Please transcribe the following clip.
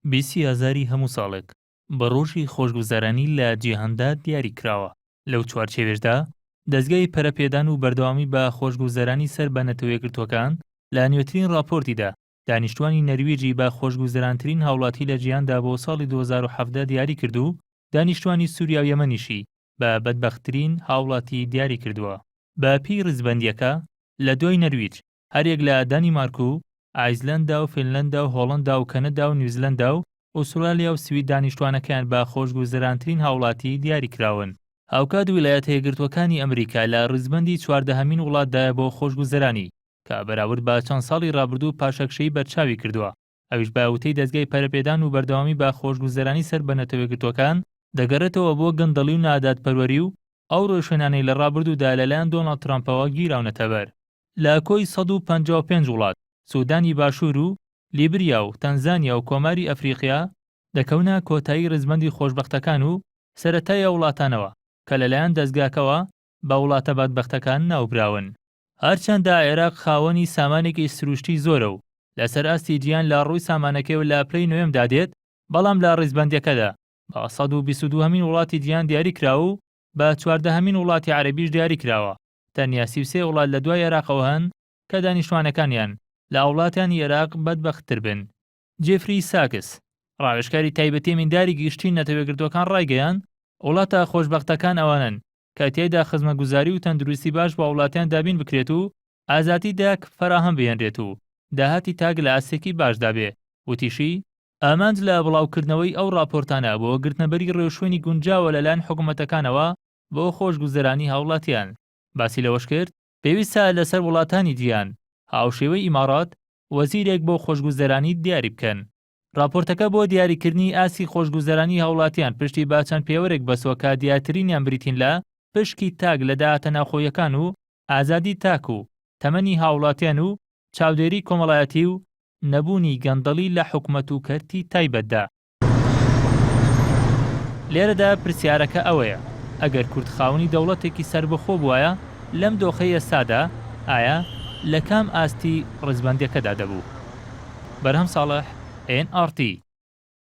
20 هەزاری هەموو ساڵێک بە ڕۆژی خۆشگوزارانی لە جیهاندا دیاری کراوە. لەو چوارچێوێژدا دەزگای پەرەپێدان و بەردەوامی بە خۆشگوزارانی سەر بە نەتەوەیەکگرتووەکان لە نوێترین راپۆرتیدا دانیشتوانی نەرویجی بە خۆشگوزەرانترین هاوڵاتی لە جیهاندا بۆ ساڵی 2017 دیاری کردو، دانیشتوانی سووریا و یەمەنیشی بە بەدبەختترین هاوڵاتی دیاری کردووە. بە پێی ڕزبەندیەکە لە دوای نەرویج هەرێک لە دانیمارک و ئایسلەندا و فینلەندا و هۆڵەندا و کەنەدا و نیوزیلەندا و ئوسترالیا و سوید دانیشتوانەکان بە خۆشگوزەرانترین هاوڵاتی دیاری کراون. هاوکات ویلایەتە یەکگرتووەکانی ئەمریکا لە ڕزبەندی 14هەمین وڵاتدایە بۆ خۆشگوزەرانی کە بەراورد بە چەند ساڵی ڕابردوو پاشەکشەی بەرچاوی کردووە. ئەویش بە وتەی دەزگای پەرەپێدان و بەردەوامی بە خۆشگوزەرانی سەر بە نەتەوەیەکگرتووەکان دەگەڕێتەوە بۆ گەندەڵی و نادادپەروەری و ئەو ڕۆژهێنانەی لە ڕابردوودا لەلایەن دۆناڵد ترامپەوە گیراونەتە بەر. لە کۆی 155 وڵات سوودانی باشوور و لیبریا و تەنزانیا و کۆماری ئەفریقیا دەکەونە کۆتایی ڕزبەندی خۆشبەختەکان و سەرەتای وڵاتانەوە کە لەلایەن دەستگاکەوە بە وڵاتە بەدبەختەکان ناوبراون. هەرچەندە عێراق خاوەنی سامانێکی سروشتی زۆرە و لەسەر ئاستی گیان لە ڕووی سامانەکەی لە پلەی نوێمدا دێت، بەڵام لە ڕزبەندیەکەدا بە 122هەمین وڵاتی گیان دیاری کراوە و بە 14هەمین وڵاتی عەرەبیش دیاری کراوە. تەنیا 33 وڵات لە دوای عێراقەوە هەن کە دانیشتوانەکانیان لە وڵاتانی عێراق بەدبەختتر بن. جێفری ساکس، ڕاوێژکاری تایبەتی ئەمینداری گشتی نەتەوەیەکگرتووەکان ڕایگەیاند وڵاتە خۆشبەختەکان ئەوانن کە تیایدا خزمەتگوزاری و تەندروستی باش بە وڵاتیان دابین بکرێت و ئازادی داک فەراهەم بهێنرێت و داهاتی تاک لە ئاسێکی باشدا بێ. وتیشی ئامانج لە بڵاوکردنەوەی ئەو راپۆرتانە بۆ گرتنەبەری ڕێوشوێنی گونجاوە لەلایەن حکوومەتەکانەوە بۆ خۆشگوزەرانی هاوڵاتیان. باسی لەوەش کرد پێویستە لەسەر وڵاتانی جیهان هاوشێوەی ئیمارات وەزیرێک بۆ خۆشگوزەرانی دیاری بکەن. راپۆرتەکە بۆ دیاریکردنی ئاسی خۆشگوزەرانی هاوڵاتیان پشتی با چەند پێوەرێک بەسووە کە دیارترینیان بریتین لە پشکی تاک لە داهاتە ناوخۆیەکان و ئازادی تاک و تەمەنی هاوڵاتیان و چاودێری کۆمەڵایەتی و نەبوونی گەندەڵی لە حکومەت و کەرتی تایبەتدا. لێرەدا پرسیارەکە ئەوەیە ئەگەر کورد خاوەنی دەوڵەتێکی سربەخۆ بووایە لەم دۆخەی ئێستادا ئایا لە کام ئاستی ڕزبەندیەکەدا دەبوو؟ بەرهەم ساڵح، NRT.